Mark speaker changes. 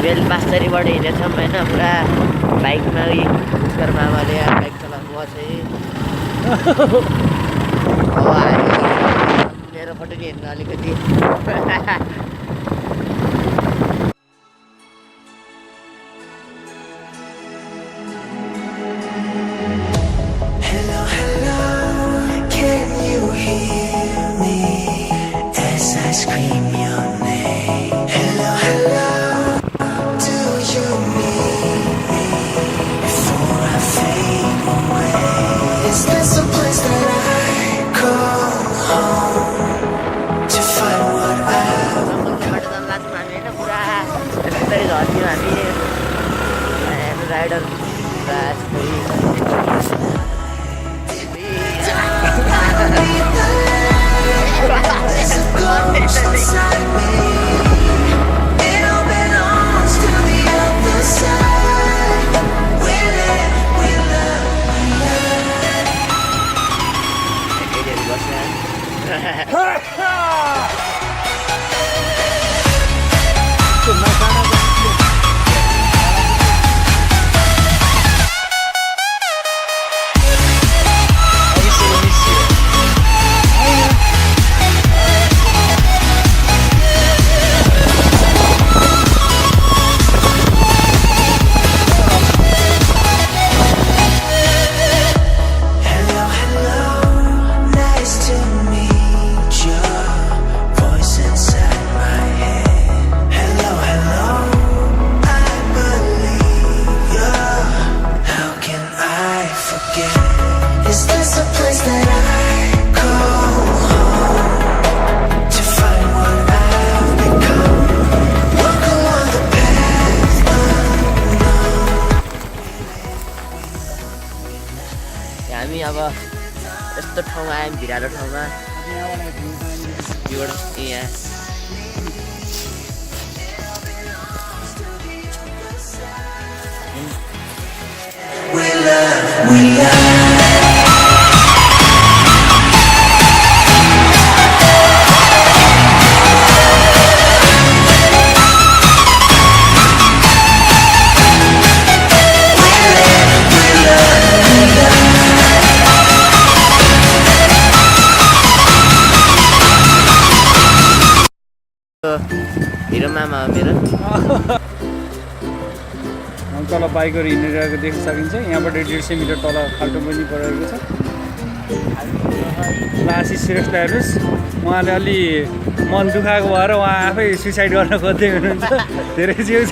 Speaker 1: बेलपासरीबाट हिँडेछौँ होइन पुरा बाइकमा पुष्कर मामाले बाइक चलाउनु म चाहिँ मेरो फोटो नि हेर्नु अलिकति
Speaker 2: Scream your name. Hello, hello. Do you need me before I fade away? Is this a place that I call home to find what I've
Speaker 1: rider
Speaker 2: There's a ghost inside me. It all belongs to the other side. We live, we love,
Speaker 1: हामी अब यस्तो ठाउँमा आयौँ भिरालो ठाउँमा यहाँ
Speaker 2: we love, we love.
Speaker 1: हिरो मामा हो मेरो
Speaker 3: तल बाइकहरू हिँडिरहेको देख्न सकिन्छ यहाँबाट 150 मिटर तल खाल्टो पनि परेको छ आशिष श्रेष्ठ हेर्नुहोस् उहाँले अलि मन दुखाएको भएर उहाँ आफै सुसाइड गर्न खोज्दै हुनुहुन्छ धेरै छेउ